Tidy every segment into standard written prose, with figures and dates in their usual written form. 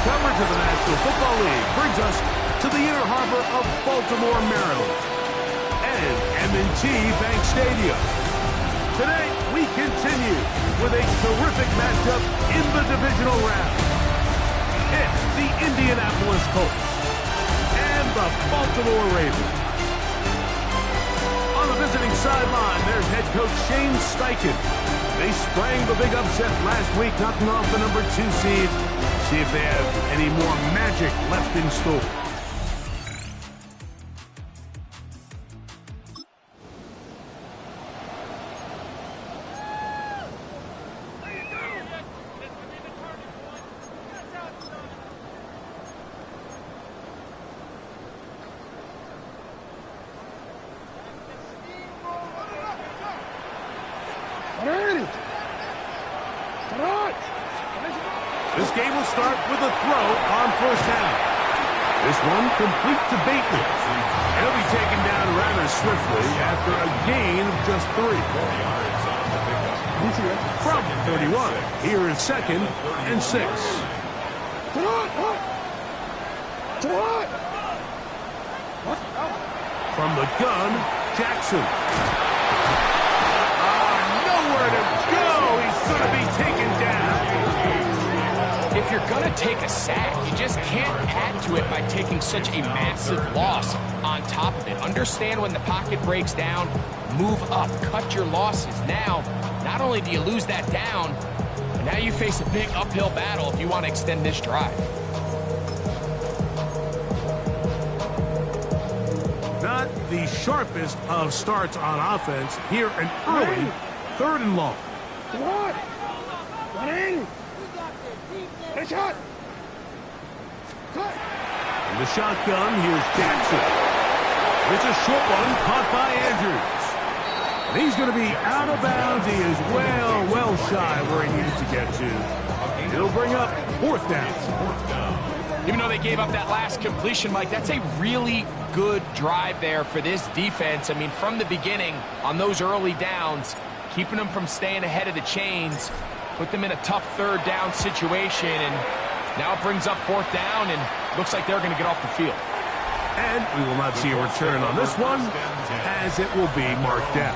coverage of the National Football League brings us to the inner harbor of Baltimore, Maryland, and M&T Bank Stadium. Today, we continue with a terrific matchup in the divisional round. It's the Indianapolis Colts and the Baltimore Ravens. On the visiting sideline, there's head coach Shane Steichen. They sprang the big upset last week, knocking off the number 2 seed. See if they have any more magic left in store. This game will start with a throw on first down. This one complete to Bateman. He'll be taken down rather swiftly after a gain of just 3. From 31, here is 2nd and 6. From the gun, Jackson. Nowhere to go. He's going to be taken down. If you're going to take a sack, you just can't add to it by taking such a massive loss on top of it. Understand when the pocket breaks down, move up, cut your losses. Now, not only do you lose that down, but now you face a big uphill battle if you want to extend this drive. Not the sharpest of starts on offense. Here an early 3rd and long. Shot. In the shotgun, here's Jackson. It's a short one caught by Andrews. And he's going to be out of bounds. He is well shy where he needed to get to. It'll bring up 4th down. Even though they gave up that last completion, Mike, that's a really good drive there for this defense. I mean, from the beginning, on those early downs, keeping them from staying ahead of the chains, put them in a tough 3rd down situation, and now it brings up 4th down, and looks like they're going to get off the field. And we will not see a return on this one, as it will be marked down.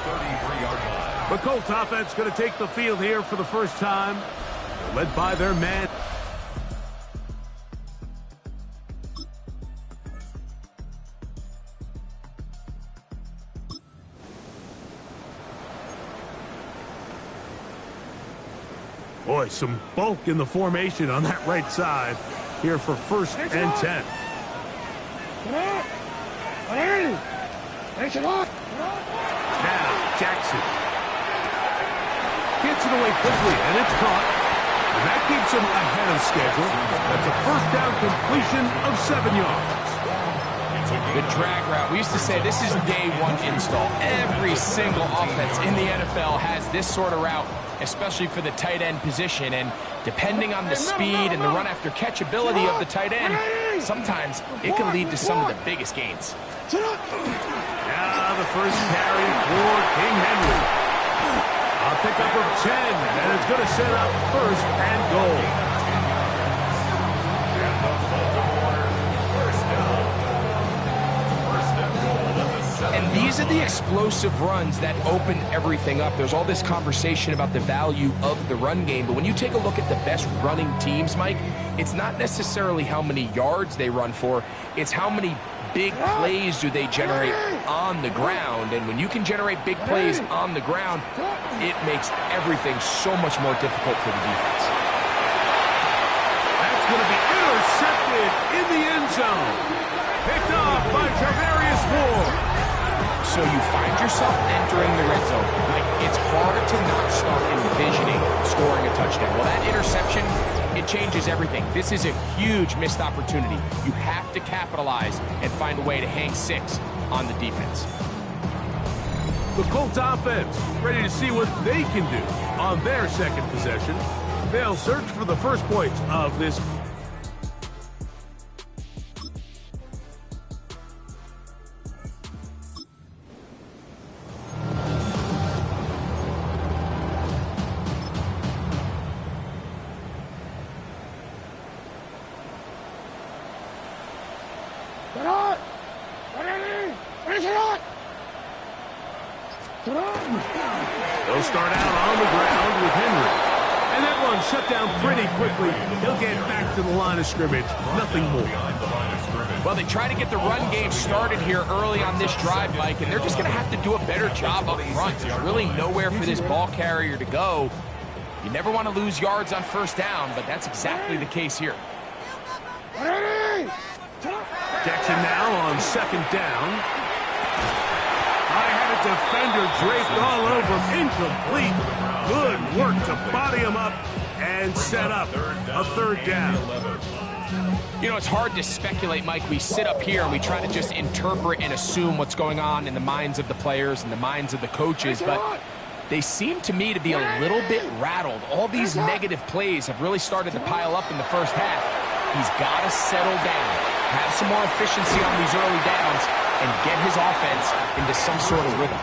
The Colts offense going to take the field here for the first time. They're led by their man. Boy, some bulk in the formation on that right side here for 1st and 10. Now, Jackson. Gets it away quickly, and it's caught. And that keeps him ahead of schedule. That's a 1st down completion of 7 yards. The drag route. We used to say this is day 1 install. Every single offense in the NFL has this sort of route, especially for the tight end position. And depending on the speed and the run after catch ability of the tight end, sometimes it can lead to some of the biggest gains. Now the first carry for King Henry. A pickup of 10, and it's going to set up 1st and goal. And these are the explosive runs that open everything up. There's all this conversation about the value of the run game, but when you take a look at the best running teams, Mike, it's not necessarily how many yards they run for, it's how many big plays do they generate on the ground. And when you can generate big plays on the ground, it makes everything so much more difficult for the defense. That's going to be intercepted in the end zone. Picked off by Travarius Ward. So you find yourself entering the red zone. Like, it's hard to not start envisioning scoring a touchdown. Well, that interception, it changes everything. This is a huge missed opportunity. You have to capitalize and find a way to hang 6 on the defense. The Colts offense ready to see what they can do on their 2nd possession. They'll search for the first points of this. They'll start out on the ground with Henry. And that run shut down pretty quickly. He'll get back to the line of scrimmage. Nothing more. Well, they try to get the run game started here early on this drive, Mike, and they're just going to have to do a better job up front. There's really nowhere for this ball carrier to go. You never want to lose yards on first down, but that's exactly the case here. Jackson now on second down. I had a defender draped all over him. Incomplete. Good work to body him up and set up a third down. You know, it's hard to speculate, Mike. We sit up here and we try to just interpret and assume what's going on in the minds of the players and the minds of the coaches, but they seem to me to be a little bit rattled. All these negative plays have really started to pile up in the first half. He's got to settle down, have some more efficiency on these early downs, and get his offense into some sort of rhythm.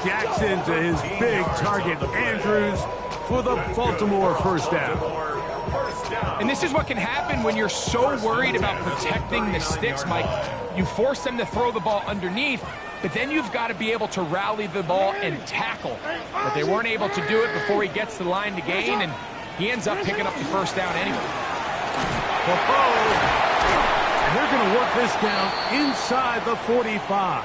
Jackson to his big target, Andrews, for the Baltimore first down. And this is what can happen when you're so worried about protecting the sticks, Mike. You force them to throw the ball underneath, but then you've got to be able to rally the ball and tackle. But they weren't able to do it before he gets to the line to gain, and he ends up picking up the first down anyway. And they're going to work this down inside the 45.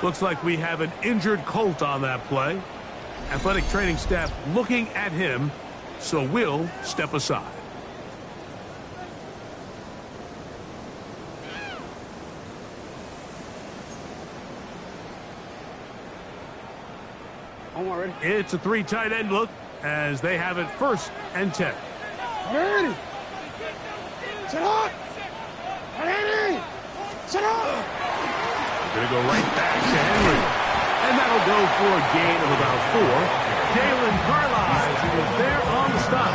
Looks like we have an injured Colt on that play. Athletic training staff looking at him, so we'll step aside. It's a three tight end look as they have it 1st and 10. Ready. Set up. Ready. Set up. Going to go right back to Henry. And that'll go for a gain of about 4. Jalen Carlisle is there on the stop.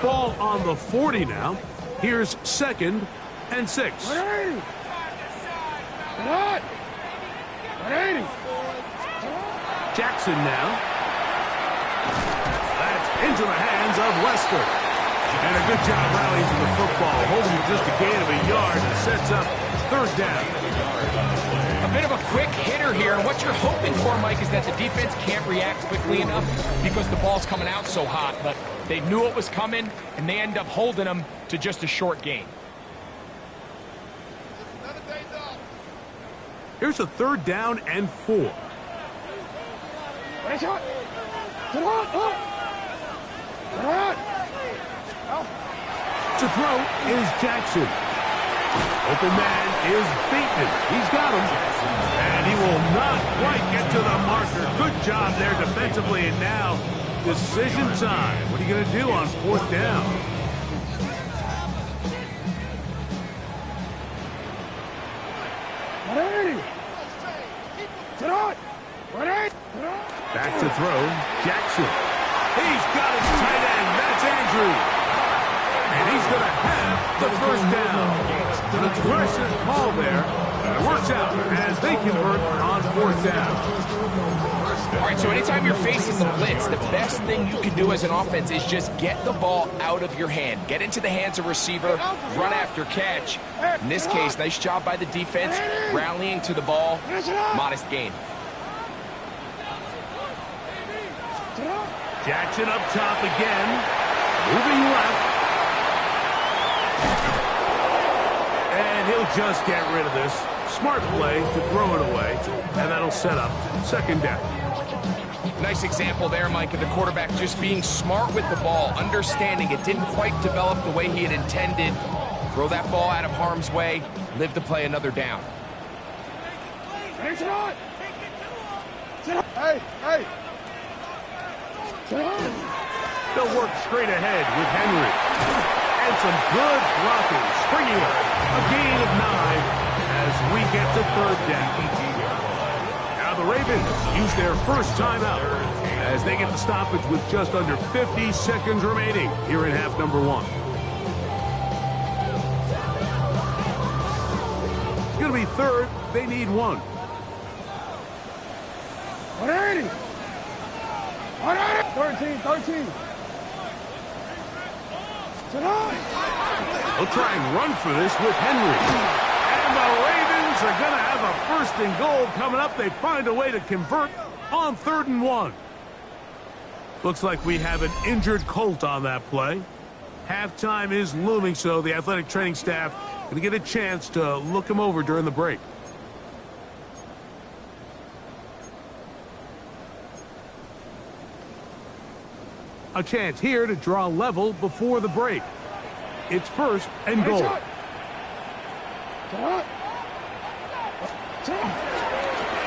Ball on the 40 now. Here's 2nd and 6. Ready. What? Ready. Jackson now. That's into the hands of Lester. And a good job rallying to the football, holding it just a gain of a yard and sets up 3rd down. A bit of a quick hitter here, and what you're hoping for, Mike, is that the defense can't react quickly enough because the ball's coming out so hot, but they knew it was coming, and they end up holding them to just a short gain. Here's a 3rd down and 4. To throw is Jackson. Open man is Bateman. He's got him. And he will not quite get to the marker. Good job there defensively. And now, decision time. What are you going to do on 4th down? Back to throw, Jackson. He's got his tight end. That's Andrews. And he's going to have the 1st down. An aggressive call there. It works out as they convert on 4th down. All right, so anytime you're facing the blitz, the best thing you can do as an offense is just get the ball out of your hand. Get into the hands of receiver, run after catch. In this case, nice job by the defense, rallying to the ball, modest gain. Jackson up top again, moving left. And he'll just get rid of this. Smart play to throw it away, and that'll set up 2nd down. Nice example there, Mike, of the quarterback just being smart with the ball, understanding it didn't quite develop the way he had intended. Throw that ball out of harm's way, live to play another down. Hey, hey. They'll work straight ahead with Henry. And some good blocking, springing up. A gain of 9 as we get to 3rd down. Now the Ravens use their first timeout as they get the stoppage with just under 50 seconds remaining here in half number 1. It's going to be 3rd. They need 1. 180. 13. Sit down. They'll try and run for this with Henry. And the Ravens are going to have a 1st and goal coming up. They find a way to convert on 3rd and 1. Looks like we have an injured Colt on that play. Halftime is looming, so the athletic training staff going to get a chance to look him over during the break. A chance here to draw level before the break. It's 1st and goal.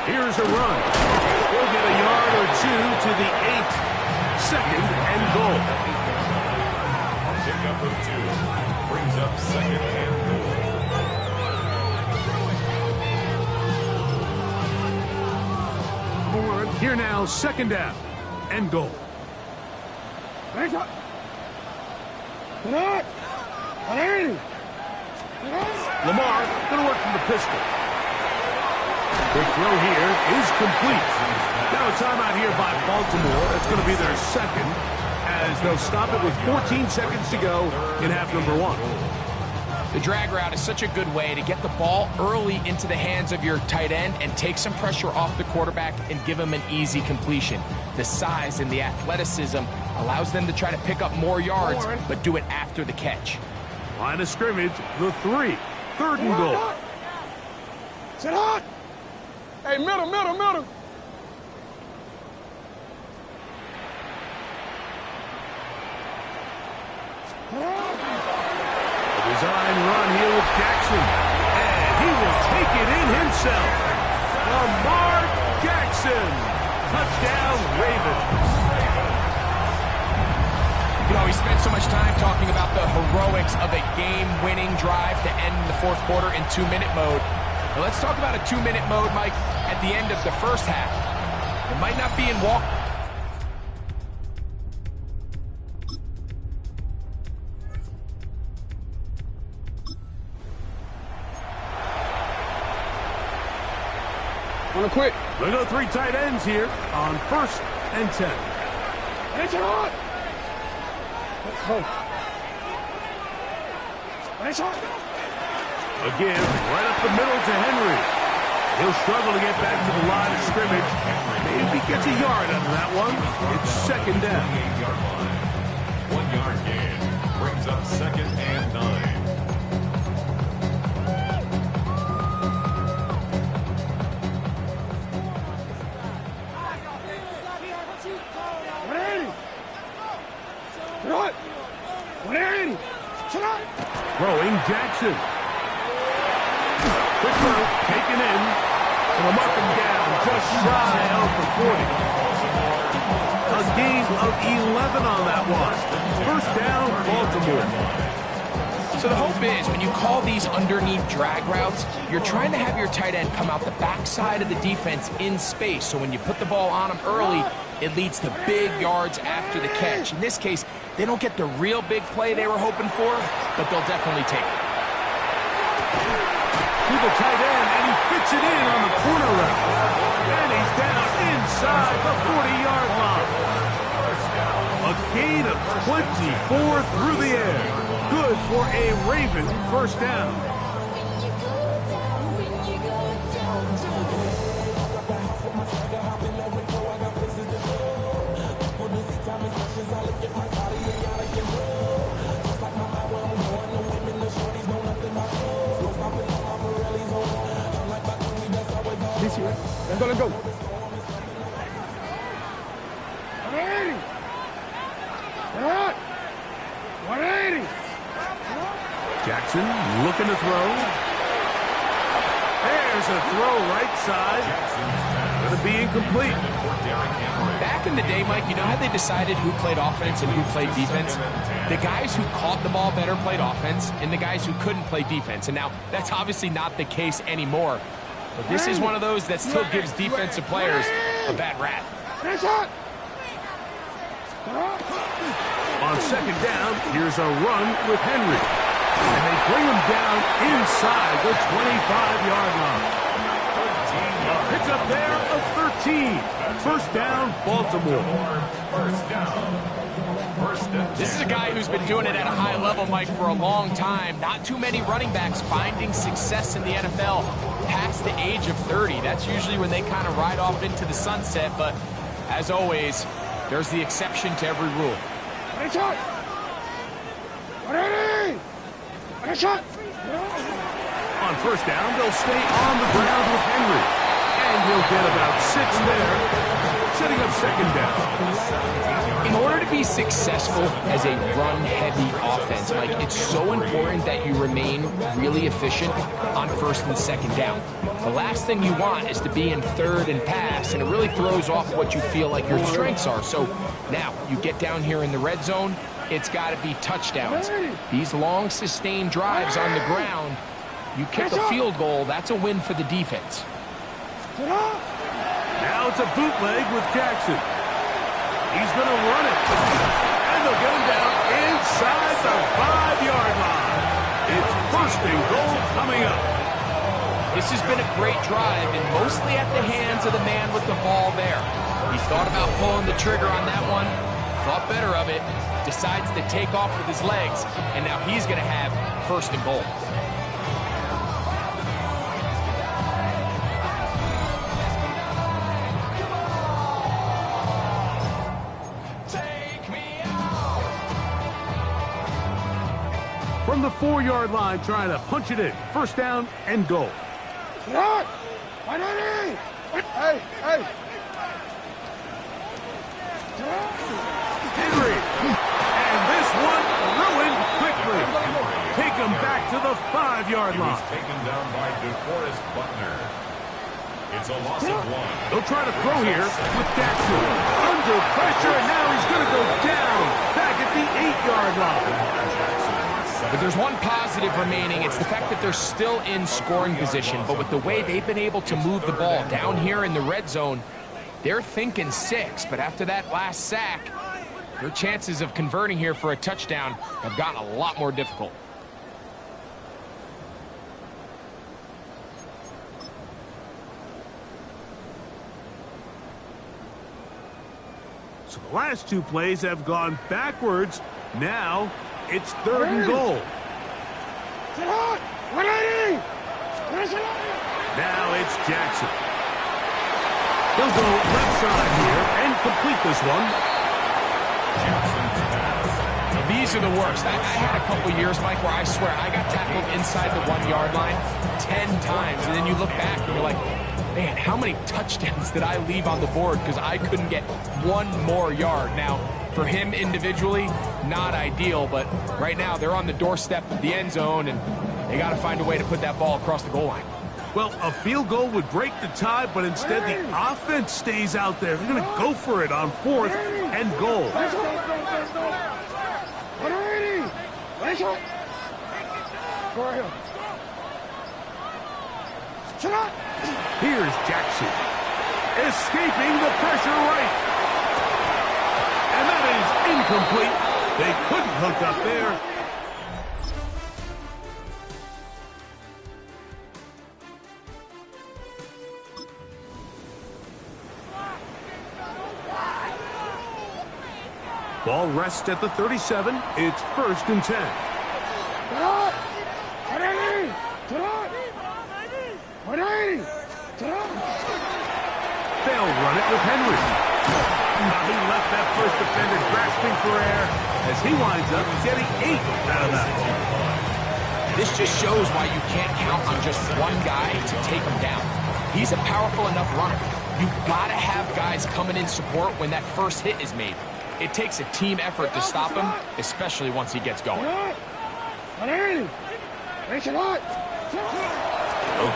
Here's a run. We'll get a yard or 2 to the 8. 2nd and goal. Pickup of 2 brings up 2nd and goal. Here now, 2nd down and goal. Lamar going to work from the pistol. The throw here is complete. Now a timeout here by Baltimore. That's going to be their 2nd, as they'll stop it with 14 seconds to go in half number 1. The drag route is such a good way to get the ball early into the hands of your tight end and take some pressure off the quarterback and give him an easy completion. The size and the athleticism allows them to try to pick up more yards, but do it after the catch. Line of scrimmage, the 3. 3rd and goal. Sit hot. Hey, middle. Design run here with Jackson. And he will take it in himself. Lamar Jackson. Touchdown, Ravens. You know, we spent so much time talking about the heroics of a game-winning drive to end the 4th quarter in 2-minute mode. Now let's talk about a 2-minute mode, Mike, at the end of the 1st half. It might not be in walk. Want to quit? They go 3 tight ends here on 1st and 10. It's hot. It's hot. Again, right up the middle to Henry. He'll struggle to get back to the line of scrimmage. Maybe gets a yard out of that one. It's 2nd down. 1-yard gain brings up 2nd and 9. Throwing Jackson. Quick throw, taken in. And will mark him down just shy of the 40. A gain of 11 on that one. 1st down, Baltimore. So the hope is when you call these underneath drag routes, you're trying to have your tight end come out the backside of the defense in space. So when you put the ball on him early, it leads to big yards after the catch. In this case, they don't get the real big play they were hoping for, but they'll definitely take it. To the tight end, and he fits it in on the corner route. And he's down inside the 40-yard line. A gain of 24 through the air. Good for a Raven 1st down. Let's go. 180. 180. Jackson looking to throw. There's a throw right side. Going to be incomplete. Back in the day, Mike, you know how they decided who played offense and who played defense? The guys who caught the ball better played offense, and the guys who couldn't play defense. And now, that's obviously not the case anymore. But this is one of those that still gives defensive players a bad rap. On 2nd down, here's a run with Henry. And they bring him down inside the 25-yard line. A pickup there of 19. First down, Baltimore. First down. First and 10. This is a guy who's been doing it at a high level, Mike, for a long time. Not too many running backs finding success in the NFL past the age of 30. That's usually when they kind of ride off into the sunset, but as always, there's the exception to every rule. Shot. Shot. On first down, they'll stay on the ground with Henry. And he'll get about 6 there, setting up second down. In order to be successful as a run-heavy offense, Mike, it's so important that you remain really efficient on first and second down. The last thing you want is to be in third and pass, and it really throws off what you feel like your strengths are. So now you get down here in the red zone, it's got to be touchdowns. These long, sustained drives on the ground, you kick a field goal, that's a win for the defense. Now it's a bootleg with Jackson. He's going to run it. And they'll get him down inside the 5-yard line. It's first and goal coming up. This has been a great drive, and mostly at the hands of the man with the ball there. He thought about pulling the trigger on that one, thought better of it, decides to take off with his legs, and now he's going to have first and goal. From the 4-yard line, trying to punch it in. First down and goal. Hey. Henry. And this one ruined quickly. Take him back to the 5-yard He was line. taken down by DeForest Buckner. It's a loss of 1. They'll try to throw here with Jackson. Under pressure, and now he's going to go down. Back at the 8-yard line. If there's one positive remaining, it's the fact that they're still in scoring position. But with the way they've been able to move the ball down here in the red zone, they're thinking 6. But after that last sack, their chances of converting here for a touchdown have gotten a lot more difficult. So the last 2 plays have gone backwards. Now it's third and goal. Now it's Jackson. He'll go left side here and complete this one. These are the worst. I had a couple years, Mike, where I swear I got tackled inside the 1-yard line 10 times. And then you look back and you're like, man, how many touchdowns did I leave on the board because I couldn't get 1 more yard? Now, for him individually, not ideal, but right now they're on the doorstep of the end zone, and they got to find a way to put that ball across the goal line. Well, a field goal would break the tie, but instead the offense stays out there. They're going to go for it on 4th and goal. Here's Jackson, escaping the pressure right. And that is incomplete. They couldn't hook up there. Ball rests at the 37. It's first and 10. They'll run it with Henry. He left that first defender grasping for air as he winds up getting 8 out of that. This just shows why you can't count on just one guy to take him down. He's a powerful enough runner. You've got to have guys coming in support when that first hit is made. It takes a team effort to stop him, especially once he gets going. They'll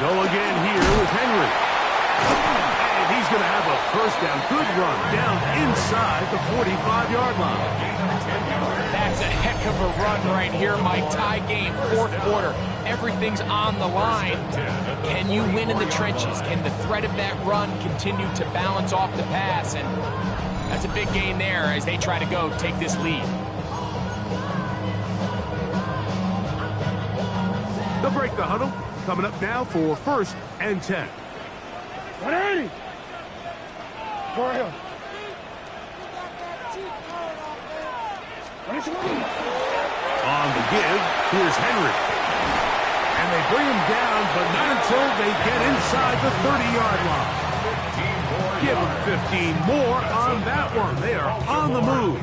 go again here with Henry. And he's going to have a first down. Good run down inside the 45-yard line. That's a heck of a run right here, Mike. Tie game, 4th quarter. Everything's on the line. Can you win in the trenches? Can the threat of that run continue to balance off the pass? And that's a big gain there as they try to go take this lead. They'll break the huddle. Coming up now for first and 10. Go ahead. Ready, shot. On the give, here's Henry. And they bring him down, but not until they get inside the 30-yard line. Give them 15 more on that one. They are on the move.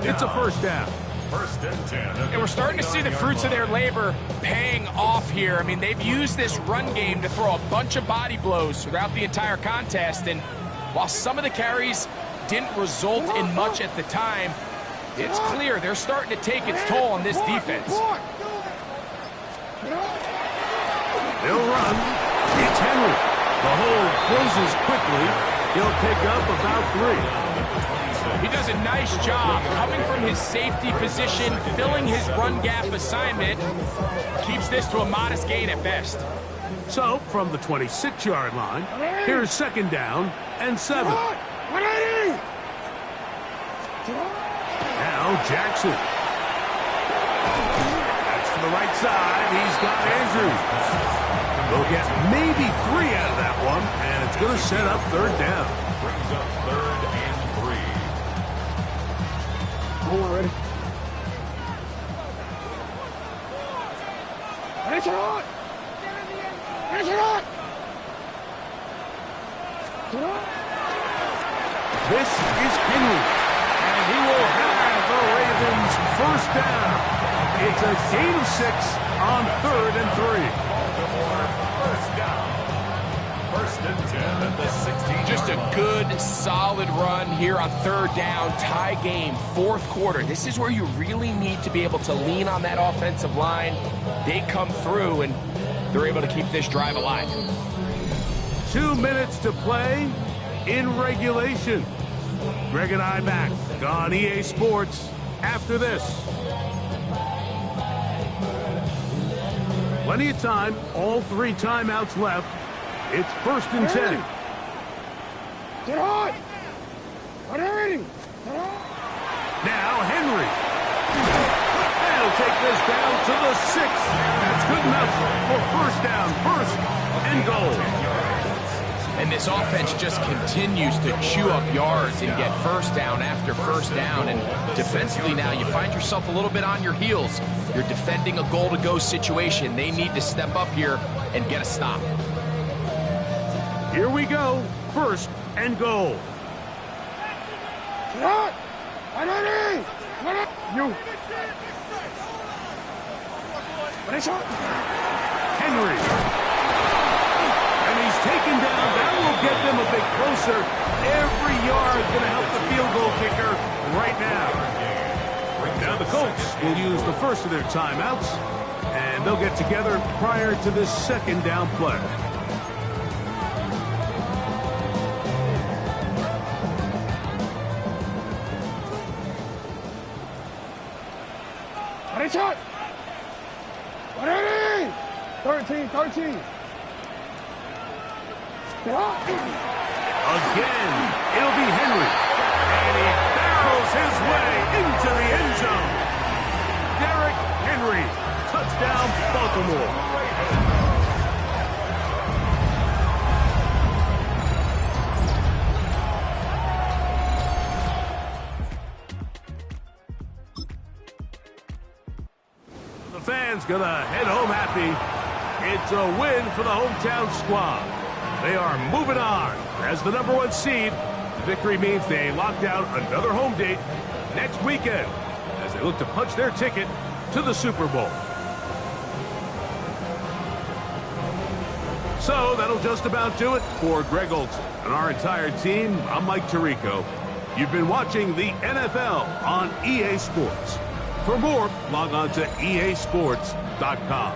It's a first down. First and 10. And we're starting to see the fruits of their labor paying off here. I mean, they've used this run game to throw a bunch of body blows throughout the entire contest. And while some of the carries didn't result in much at the time, it's clear they're starting to take its toll on this defense. They'll run. It's Henry. The hole closes quickly. He'll pick up about 3. He does a nice job coming from his safety position, filling his run gap assignment. Keeps this to a modest gain at best. So, from the 26-yard line, here's second down and 7. Now Jackson. That's to the right side. He's got Andrews. They'll get maybe 3 out of that one, and it's going to set up third down. Brings up third and 3. Come on, ready? Ready, shot. Ready, shot. This is Henry, and he will have the Ravens first down. It's a gain of 6 on third and 3. First down. First and 10 at the 16. Just a good, solid run here on third down. Tie game, fourth quarter. This is where you really need to be able to lean on that offensive line. They come through, and they're able to keep this drive alive. 2 minutes to play in regulation. Greg and I back on EA Sports after this. Plenty of time, all 3 timeouts left. It's first and 10. Get on! What are you? Now Henry. They'll take this down to the 6. That's good enough for first down, first and goal. And this offense just continues to chew up yards and get first down after first down. And defensively now, you find yourself a little bit on your heels. You're defending a goal-to-go situation. They need to step up here and get a stop. Here we go. First and goal. Shot! You! Ready, shot. Henry. And he's taken down. That will get them a bit closer. Every yard going to help the field goal kicker right now. Now the Colts will use the first of their timeouts, and they'll get together prior to this second down play. Ready, shot. Ready. 13. Again, it'll be Henry. And he barrels his way into the end zone. Derrick Henry. Touchdown, Baltimore. The fans gonna head home happy. It's a win for the hometown squad. They are moving on as the #1 seed. Victory means they lock down another home date next weekend as they look to punch their ticket to the Super Bowl. So that'll just about do it for Greg Olson and our entire team. I'm Mike Tirico. You've been watching the NFL on EA Sports. For more, log on to easports.com.